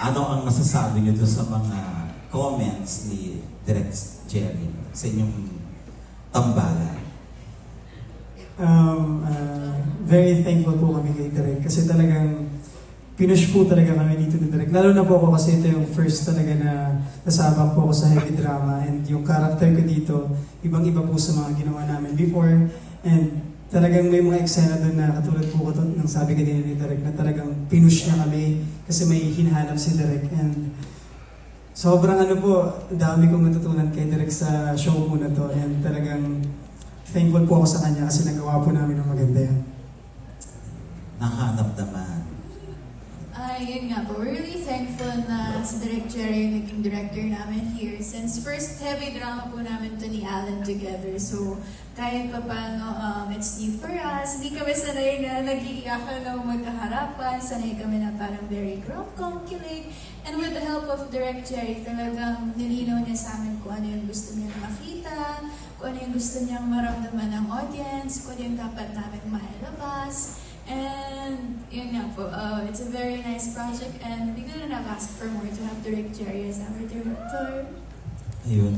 Ano ang masasabi niyo doon sa mga comments ni Direk Jerry sa inyong tambalan? Very thankful po kami kay Direk kasi talagang pinush po talaga kami dito ni Direk. Lalo na po ako kasi ito yung first talaga na nasabak po ako sa heavy drama and yung character ko dito, ibang-iba po sa mga ginawa namin before. And talagang may mga eksena doon na katulad po ko ng sabi ko din ni Direk na talagang pinush niya kami kasi may hinahanap si Direk. And sobrang ano po, dami kong matutunan kay Direk sa show po na to. And talagang thankful po ako sa kanya kasi nagawa po namin ng maganda yan. Nahanap naman. Yun nga po, we're really thankful na si Direk Jerry yung naging director namin here. Since first heavy drama po namin to ni Alan together. So, kahit pa paano, it's new for us. Hindi kami sanay na nag-iiyakan ng magkaharapan. Sanay kami na parang very rom-com, kilig. And with the help of Direk Jerry, talagang nilinaw niya sa amin kung ano yung gusto niya makita, kung ano yung gusto niyang maramdaman ng audience, kung ano yung dapat namin mailabas. And yun nga po, it's a very nice project and we couldn't have asked for more to have Direk Jerry as our director. Ayun.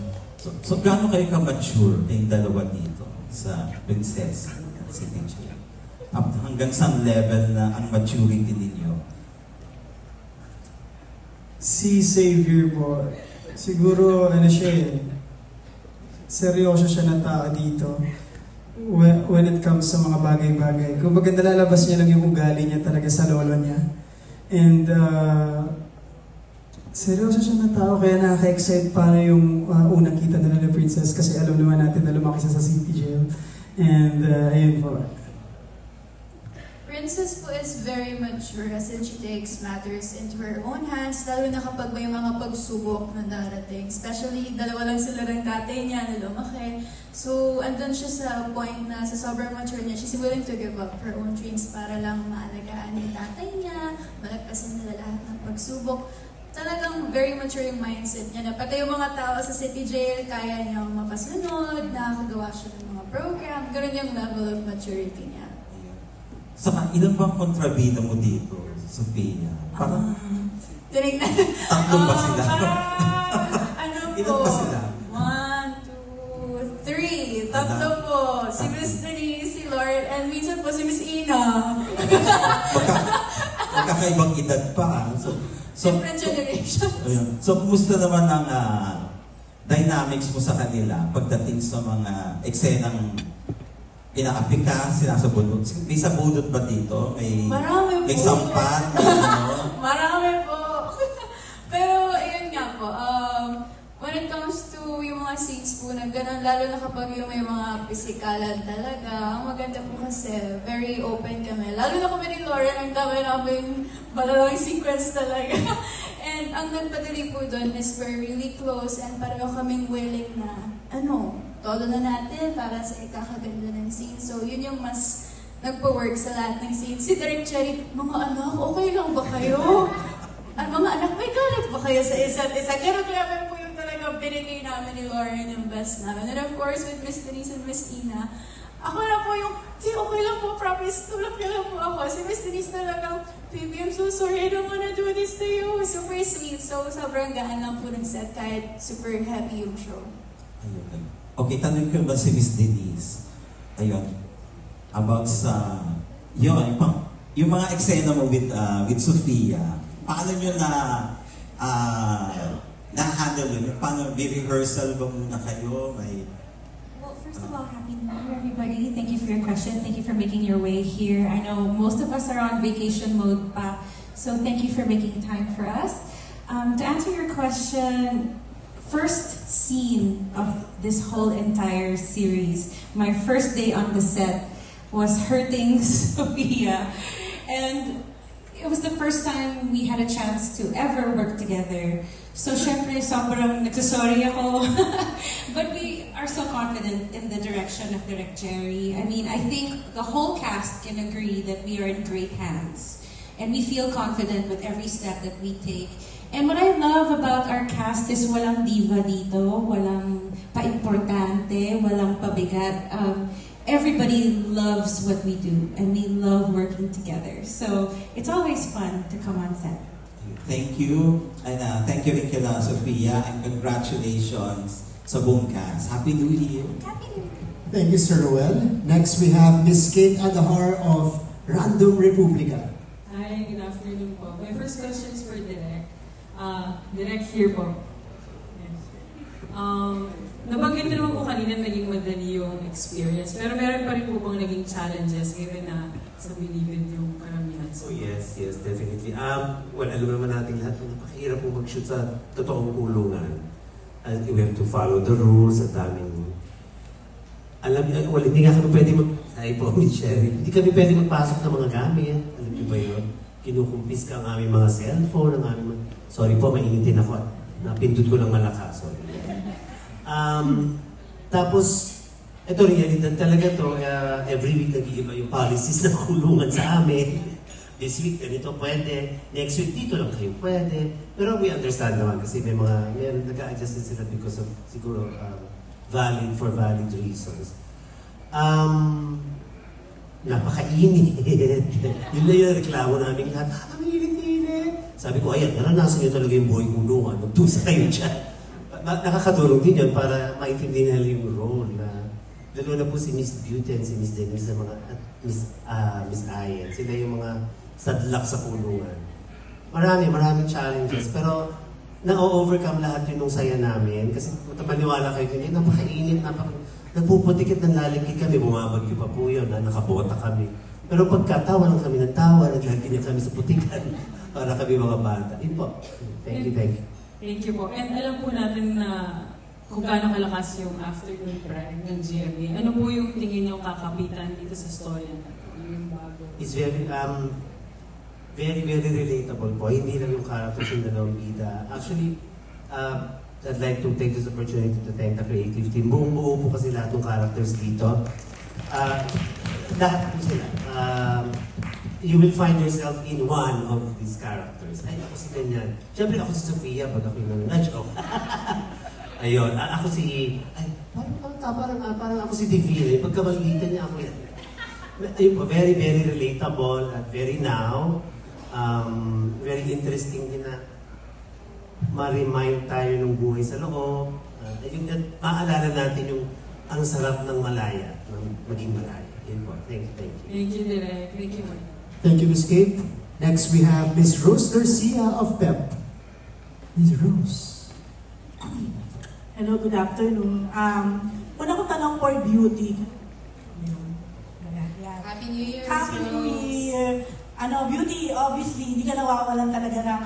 So gaano kayo ka-mature kayong dalawa dito sa Princess at si DJ? Hanggang saan level na ang maturity ninyo? Si Xavier po, siguro ano siya seryoso siya na tao dito. When it comes sa mga bagay-bagay. Kung baga nalalabas niya lang yung ugali niya talaga sa lolo niya. And seryoso siya na tao kaya nakaka-excite paano yung unang kita na ng Princess kasi alam naman natin na lumaki siya sa City Jail. And ayun po. Princess po is very mature as in she takes matters into her own hands, lalo na kapag may mga pagsubok na darating. Especially, dalawa lang sila ng tatay niya na lumaki. So, andun siya sa point na sa sobrang mature niya, she's willing to give up her own dreams para lang maalagaan yung tatay niya, malagpasan nila lahat ng pagsubok. Talagang very mature yung mindset niya na pati yung mga tao sa City Jail, kaya niyang mapasunod, nakakagawa siya ng mga program. Ganun yung level of maturity niya. Saka, ilan bang kontrabida mo dito, Sofia? Parang, tinignan. tatlo ba sila? Ano po? Ilan ba sila? 1, 2, 3. Tatlo po. Si Miss Denise, si Lord, and minsan po si Miss Ina. Magkakaibang edad pa. Different generations. Ayun. So, kumusta naman ang dynamics mo sa kanila pagdating sa mga eksenang inaapi ka, sinasabunod? May sabunod ba dito? Marami po. May sampan? Ano? Marami po. Pero, ayun nga po. When it comes to yung mga scenes po na gano'n, lalo na kapag yung may mga pisikalan talaga, ang maganda po kasi, very open kami. Lalo na kami ni Lauren, ang dami namin balalang sequence talaga. And ang nagpadali po doon is we're really close and pareho kaming willing na, todo na natin para sa ikakaganda ng scene. So, yun yung mas nagpa-work sa lahat ng scene. Si Direk Jerry, mga anak, okay lang ba kayo? Mga anak, may galit ba kayo sa isa't isa? Pero grabe po yung talagang binigay namin ni Lauren yung best namin. And of course, with Miss Denise and Miss Ina, ako na po yung, okay lang po, promise, tulak niyo lang po ako. Si Miss Denise talagang, baby, I'm so sorry, I don't wanna do this to you. Super sweet. So, sobrang gaan lang po ng set kahit super heavy yung show. Ayun. Okay, tanong ko ba si Miss Denise? Ayun. About sa, yung mga eksena mo with Sofia, paano nyo na-handle yun? Paano, may rehearsal ba muna kayo? Well, first of all, Happy New Year, everybody. Thank you for your question. Thank you for making your way here. I know most of us are on vacation mode pa, so thank you for making time for us. To answer your question, first scene of this whole entire series, my first day on the set was hurting Sofia. And it was the first time we had a chance to ever work together. So syempre, sobrang nagsasorry ako. But we are so confident in the direction of Direk Jerry. I mean, I think the whole cast can agree that we are in great hands. And we feel confident with every step that we take. And what I love about our cast is walang diva dito, walang pa-importante, walang pabigat. Everybody loves what we do, and we love working together. So it's always fun to come on set. Thank you. And thank you rin kila Sophia. And congratulations sa buong cast. Happy New Year. Happy New Year. Thank you, Sir Roel. Next, we have Miss Kate Adahar of Random Republica. Hi, good afternoon po. My first question is for Direk. Direk here po. Yes. Nabanggit naman po kanina naging madali yung experience, pero meron pa rin po bang naging challenges given na sa Bilibid yung karamihan? So yes, definitely. Well, alam naman natin lahat, napakahirap po mag-shoot sa totoong kulungan. And we have to follow the rules, at daming... Well, hindi nga kami pwede Hi po, Miss Sherry. Hindi kami pwede magpasok ng mga gamit. Alam niyo ba yun? Kinukumpis ka ang aming mga cellphone, ang aming... Sorry po, mainitin ako. Napindot ko lang malakas. Sorry. Tapos, ito realidad talaga to, every week nag-iiba yung policies ng kulungan sa amin. This week, ganito pwede. Next week, dito lang kayo pwede. Pero we understand naman kasi may nag-a-adjust din sila because of, siguro, for valid reasons. Napakainit. Yun na yung reklamo namin lahat. Ang init-init. Sabi ko, ayan, naranasan nyo talaga yung buhay kulungan. Magtusa kayo dyan. Nakakatulong din yun para maintindihan nila yung role na lalo na po si Miss Beauty and si Miss Denise na mga Miss Ayen. Sila yung mga sadlak sa kulungan. Maraming challenges. Pero na-overcome lahat yun nung saya namin. Kasi maniwala kayo din, napakainit, nagpuputikit ng lalagkit kami, bumabagyo pa po yun, nakabota kami. Pero pagkatawa lang kami ng tawa, naglagay niya kami sa putikan para kami mga bata. Yun po. Thank you. Thank you po. And alam po natin na kung gaano kalakas yung afternoon prime ng GMA. Ano po yung tingin niyo kakapitan dito sa story na yung bago? It's very relatable po. Hindi lang yung characters yung dalawang bida. Actually, I'd like to take this opportunity to thank the creative team. Buong-buo po kasi lahat ng characters dito. Lahat po sila. You will find yourself in one of these characters. Ay, ako si ganyan. Siyempre ako si Sophia pag ako yung joke. Ayun, ako si... Ay, parang ako si Divine. Pagkamalitan niya ako yan. Ayun po, very relatable at very now. Very interesting din na ma-remind tayo ng buhay sa loob. Maalala natin yung ang sarap ng malaya, ng maging malaya. Yun po. Thank you. Thank you, Direk. Thank you. Thank you, Miss Kate. Next, we have Miss Rose Garcia of PEP. Miss Rose. Hello, good afternoon. Una kong tanong for Beauty. Happy New Year. Happy New Year. Beauty, obviously, hindi ka nawawalan talaga ng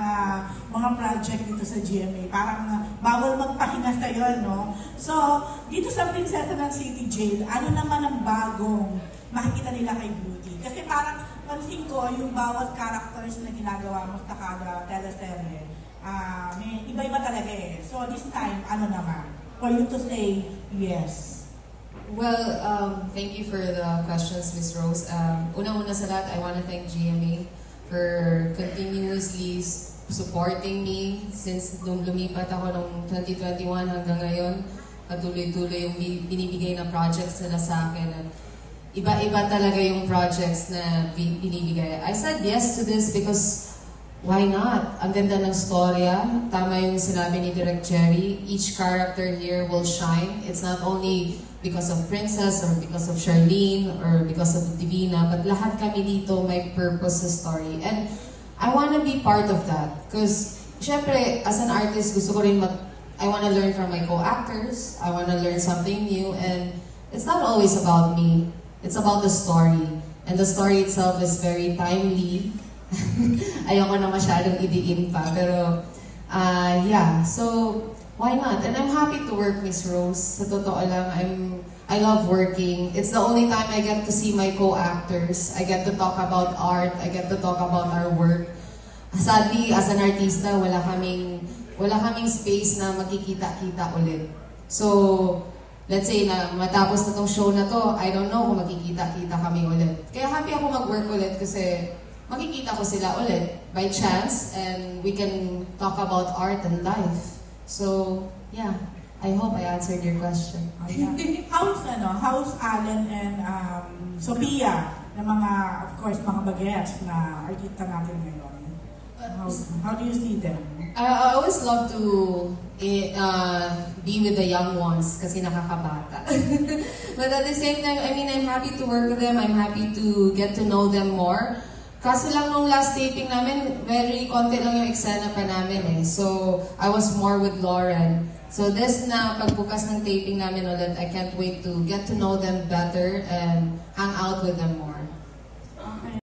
mga project dito sa GMA. Parang bawal magpahinga sa'yo, no? So, dito sa Prinsesa ng City Jail, ano naman ang bagong makikita nila kay Beauty? Kasi parang, pansin ko, yung bawat characters na ginagawa mo sa kada teleserye, may iba-iba talaga eh. So, this time, ano naman? For you to say yes. Well, thank you for the questions, Ms. Rose. Una-una sa lahat, I want to thank GMA for continuously supporting me since nung lumipat ako noong 2021 hanggang ngayon. Patuloy-tuloy yung binibigay na projects nila sa akin. At iba-iba talaga yung projects na binibigay. I said yes to this because why not? Ang ganda ng storya. Tama yung sinabi ni Direk Jerry. Each character here will shine. It's not only because of Princess or because of Charlene or because of Divina, but lahat kami dito may purpose sa story. And I want to be part of that. Because, syempre, as an artist, gusto ko rin I want to learn from my co-actors. I want to learn something new. And it's not always about me. It's about the story. And the story itself is very timely. Ayoko na masyadong idiin pa. Pero, yeah. So, why not? And I'm happy to work, Miss Rose. Sa totoo lang, I love working. It's the only time I get to see my co-actors. I get to talk about art. I get to talk about our work. Sadly, as an artista, wala kaming space na magkikita-kita ulit. So, let's say na matapos na tong show na to, I don't know kung magkikita-kita kami ulit. Kaya happy ako mag-work ulit kasi makikita ko sila ulit by chance and we can talk about art and life. So, yeah, I hope I answered your question. Oh, yeah. How's Allen and Sophia, na mga, of course, mga bagets na artista natin ngayon? How do you see them? I always love to be with the young ones kasi nakakabata. But at the same time, I mean, I'm happy to work with them. I'm happy to get to know them more. Kaso lang nung last taping namin, very konti lang yung eksena pa namin eh. So, I was more with Lauren. So this na pagbukas ng taping namin ulit, I can't wait to get to know them better and hang out with them more.